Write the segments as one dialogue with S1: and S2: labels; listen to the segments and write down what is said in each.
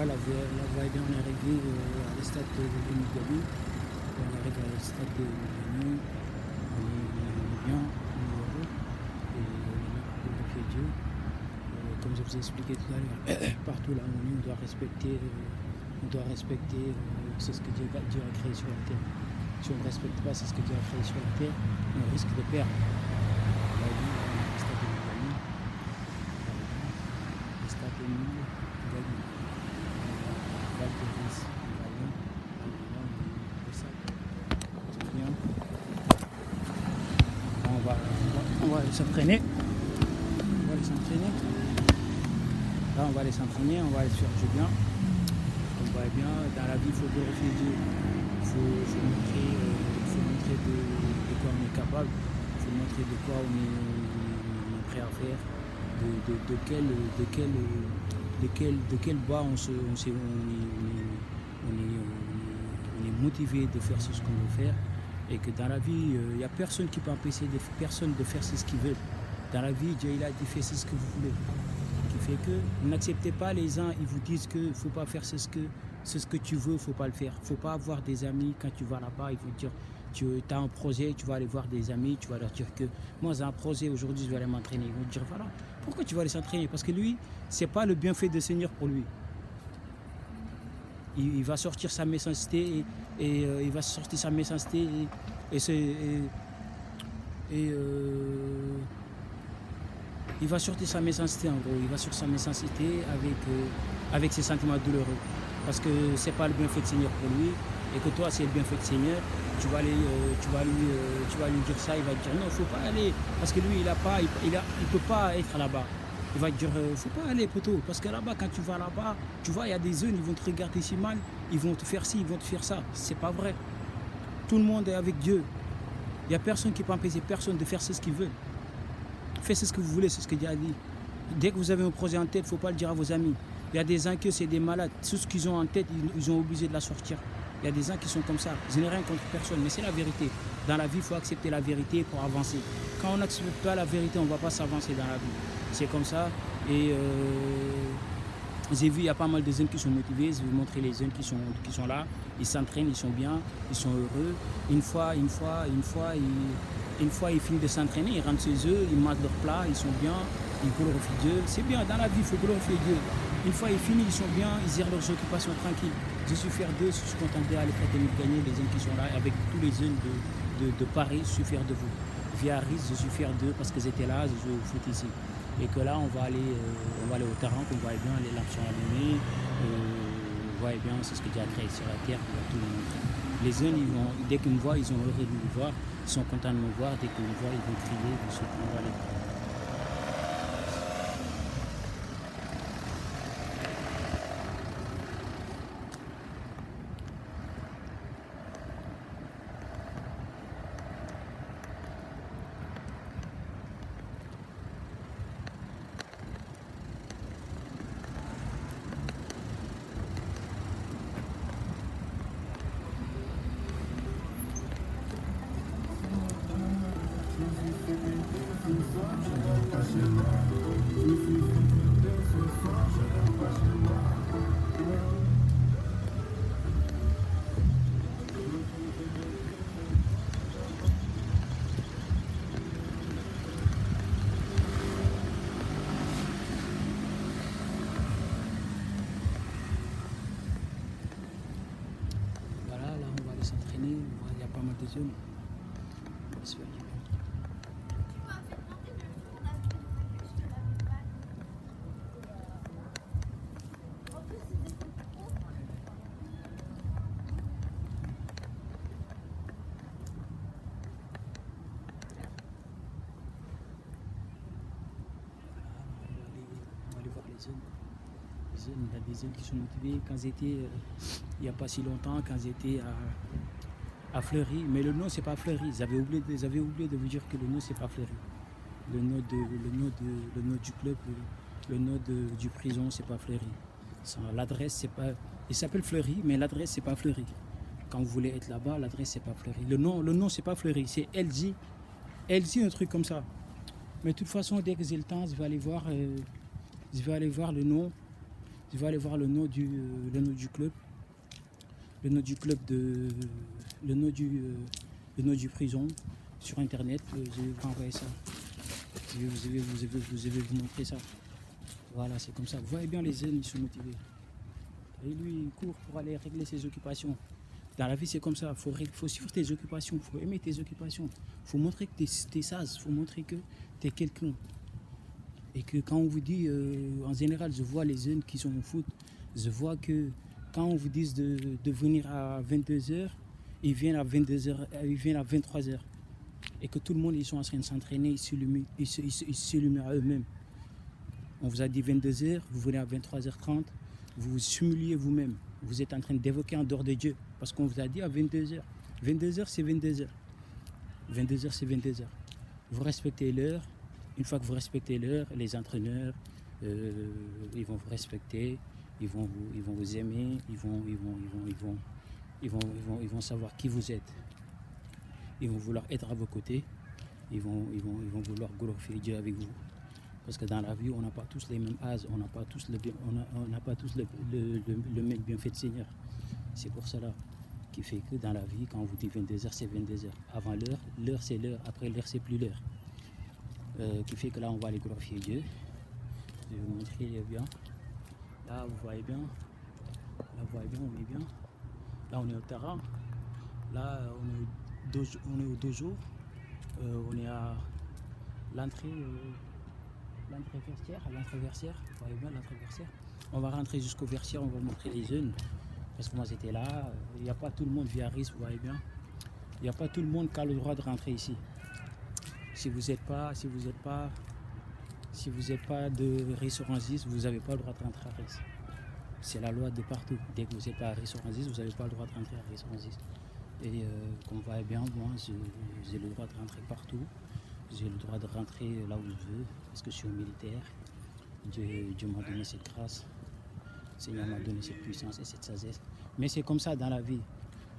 S1: Voilà, on est arrivé à le stade de Mugani. On arrive à le stade de Mugani. On est bien, on est heureux. Et on est là pour glorifier Dieu. Comme je vous ai expliqué tout à l'heure, partout là où on est, on doit respecter, c'est ce que Dieu a créé sur la terre. Si on ne respecte pas c'est ce que Dieu a créé sur la terre, on risque de perdre. On va dire, le stade de Mugani. Le stade de Mugani. On va aller s'entraîner. Là, on va aller s'entraîner, on va aller se faire du bien. On va bien. Dans la vie, il faut glorifier Dieu. Il faut montrer de quoi on est capable. Il faut montrer de quoi on est prêt à faire. De quel bas on est motivé de faire ce qu'on veut faire. Et que dans la vie, il n'y a personne qui peut empêcher personne de faire ce qu'il veut. Dans la vie, Dieu il a dit faites ce que vous voulez. Qui fait que n'acceptez pas les uns, ils vous disent qu'il ne faut pas faire ce que tu veux, il ne faut pas le faire. Il ne faut pas avoir des amis quand tu vas là-bas, ils vont dire tu as un projet, tu vas aller voir des amis, tu vas leur dire que moi j'ai un projet, aujourd'hui je vais aller m'entraîner. Ils vont te dire voilà, pourquoi tu vas aller s'entraîner? Parce que lui, ce n'est pas le bienfait de Seigneur pour lui. Il va sortir sa méchanceté et il va sortir sa méchanceté il va sortir sa méchanceté en gros. Il va sortir sa méchanceté avec ses sentiments douloureux. Parce que c'est pas le bienfait de Seigneur pour lui et que toi c'est le bienfait de Seigneur. Tu vas lui dire ça, il va te dire non, faut pas aller parce que lui il peut pas être là-bas. Il va te dire faut pas aller poteau parce que là-bas quand tu vas là-bas, tu vois il y a des jeunes, ils vont te regarder si mal, ils vont te faire ci, ils vont te faire ça. C'est pas vrai. Tout le monde est avec Dieu. Il n'y a personne qui peut empêcher personne de faire ce qu'il veut. Faites ce que vous voulez, c'est ce que Dieu a dit. Dès que vous avez un projet en tête, il ne faut pas le dire à vos amis. Il y a des gens qui c'est des malades. Tout ce qu'ils ont en tête, ils ont obligé de la sortir. Il y a des gens qui sont comme ça. Je n'ai rien contre personne, mais c'est la vérité. Dans la vie, il faut accepter la vérité pour avancer. Quand on n'accepte pas la vérité, on ne va pas s'avancer dans la vie. C'est comme ça. Et j'ai vu, il y a pas mal de jeunes qui sont motivés. Je vais vous montrer les jeunes qui sont là. Ils s'entraînent, ils sont bien, ils sont heureux. Une fois, ils finissent de s'entraîner, ils rentrent chez eux, ils mangent leur plat, ils sont bien, ils glorifient Dieu. C'est bien, dans la vie, il faut glorifier Dieu. Une fois ils finissent, ils sont bien, ils gèrent leurs occupations tranquilles. Je suis fier d'eux, je suis content d'aller faire gagner les jeunes qui sont là, avec tous les jeunes de Paris, je suis fier de vous. Via Aris, je suis fier d'eux parce qu'ils étaient là, je joue au foot ici. Et que là, on va aller au terrain, qu'on voit bien, les lampes sont allumées. Vous voyez bien, c'est ce que Dieu a créé sur la terre, pour tout le monde. Les jeunes, dès qu'ils me voient, ils ont heureux de me voir, ils sont contents de me voir, dès qu'ils me voient, ils vont crier, ils vont se prendre à l'écran. S'entraîner, il y a pas mal de jeunes. On va se faire du bien. On va aller voir les jeunes. Il y a des jeunes qui sont motivés. Quand j'étais, il n'y a pas si longtemps, quand j'étais à Fleury, mais le nom c'est pas Fleury. J'avais oublié de vous dire que le nom c'est pas Fleury. Le nom du club, le nom du prison c'est pas Fleury. L'adresse c'est pas. Il s'appelle Fleury, mais l'adresse c'est pas Fleury. Quand vous voulez être là-bas, l'adresse c'est pas Fleury. Le nom c'est pas Fleury, c'est LG, un truc comme ça. Mais de toute façon, dès que j'ai le temps, je vais aller voir le nom. Je vais aller voir le nom du club. Le nom du club le nom du prison sur internet. Je vais vous renvoyer ça. Je vais vous montrer ça. Voilà, c'est comme ça. Vous voyez bien, les jeunes, ils sont motivés. Et lui, il court pour aller régler ses occupations. Dans la vie, c'est comme ça. Il faut suivre tes occupations. Il faut aimer tes occupations. Il faut montrer que tu es sage. Il faut montrer que tu es quelqu'un. Et que quand on vous dit, en général, je vois les jeunes qui sont au foot, je vois que quand on vous dit de venir à 22h, ils viennent à 22h, ils viennent à 23h. Et que tout le monde, ils sont en train de s'entraîner, ils s'illuminent à eux-mêmes. On vous a dit 22h, vous venez à 23h30, vous vous simuliez vous-même. Vous êtes en train d'évoquer en dehors de Dieu. Parce qu'on vous a dit à 22h. 22h, c'est 22h. 22h, c'est 22h. Vous respectez l'heure. Une fois que vous respectez l'heure, les entraîneurs, ils vont vous respecter, ils vont vous aimer, ils vont savoir qui vous êtes. Ils vont vouloir être à vos côtés. Ils vont vouloir glorifier Dieu avec vous. Parce que dans la vie, on n'a pas tous les mêmes âges, on n'a pas tous le même bienfait de Seigneur. C'est pour cela qui fait que dans la vie, quand on vous dit 22h, c'est 22h. Avant l'heure, l'heure c'est l'heure, après l'heure c'est plus l'heure. Qui fait que là, on va aller glorifier Dieu. Je vais vous montrer bien. Là, vous voyez bien. Là, vous voyez bien, on est bien. Là, on est au terrain. Là, on est au dojo. On est à l'entrée vestiaire. Vous voyez bien l'entrée vestiaire. On va rentrer jusqu'au vestiaire, on va montrer les jeunes. Parce que moi, j'étais là. Il n'y a pas tout le monde via RIS, vous voyez bien. Il n'y a pas tout le monde qui a le droit de rentrer ici. Si vous n'êtes pas de RIS, vous n'avez pas le droit de rentrer à RIS. C'est la loi de partout. Dès que vous n'êtes pas à RIS, vous n'avez pas le droit de rentrer à RIS. Et comme vous voyez bien, moi, j'ai le droit de rentrer partout. J'ai le droit de rentrer là où je veux, parce que je suis un militaire. Dieu m'a donné cette grâce. Le Seigneur m'a donné cette puissance et cette sagesse. Mais c'est comme ça dans la vie.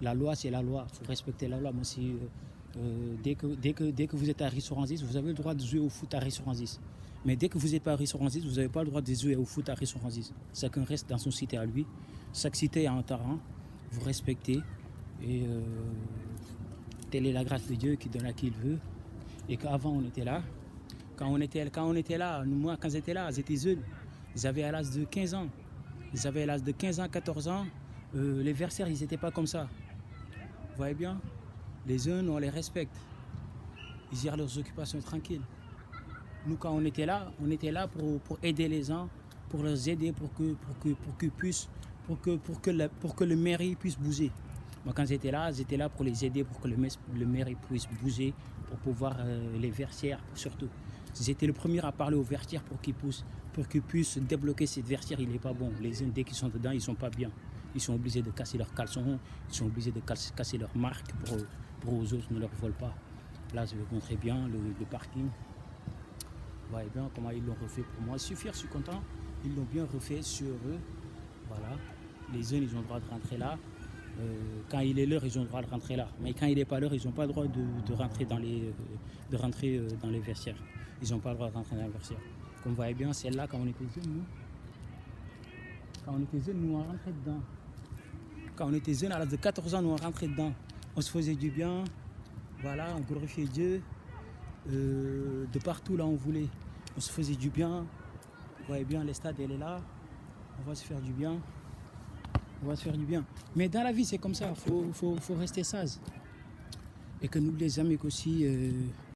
S1: La loi, c'est la loi. Il faut respecter la loi. Moi, si, dès que vous êtes à Ris-sur-Anzis, vous avez le droit de jouer au foot à Ris-sur-Anzis. Mais dès que vous n'êtes pas à Ris-sur-Anzis, vous n'avez pas le droit de jouer au foot à Ris-sur-Anzis. Chacun reste dans son cité à lui. Chaque cité a un terrain. Vous respectez. Et telle est la grâce de Dieu qui donne à qui il veut. Et qu'avant, on était là. Quand on était là, moi, quand j'étais là, j'étais jeune. J'avais à l'âge de 15 ans. J'avais à l'âge de 15 ans, 14 ans. Les versaires, ils n'étaient pas comme ça. Vous voyez bien? Les jeunes, on les respecte. Ils gèrent leurs occupations tranquilles. Nous, quand on était là pour aider les gens, pour les aider, pour que le mairie puisse bouger. Moi, quand j'étais là pour les aider, pour que le mairie puisse bouger, pour pouvoir les versaires surtout. J'étais le premier à parler aux versaires pour qu'ils puissent débloquer ces versaires. Il n'est pas bon. Les jeunes, dès qu'ils sont dedans, ils ne sont pas bien. Ils sont obligés de casser leurs caleçons, ils sont obligés de casser leurs marques pour aux autres ne leur volent pas. Là, je vais vous montrer bien le parking. Vous voyez bien comment ils l'ont refait pour moi. Je suis fier, je suis content. Ils l'ont bien refait sur eux. Voilà. Les jeunes, ils ont le droit de rentrer là. Quand il est l'heure, ils ont le droit de rentrer là. Mais quand il n'est pas l'heure, ils n'ont pas le droit de rentrer dans les vestiaires. Ils n'ont pas le droit de rentrer dans les vestiaires. Comme vous voyez bien, celle-là, quand on était jeunes, nous, on rentrait dedans. Quand on était jeunes, à l'âge de 14 ans, nous, on rentrait dedans. On se faisait du bien. Voilà, on glorifiait Dieu. De partout, là, on voulait. On se faisait du bien. Vous voyez bien, les stades, elle est là. On va se faire du bien. Mais dans la vie, c'est comme ça. Faut rester sage. Et que n'oubliez jamais qu'aussi...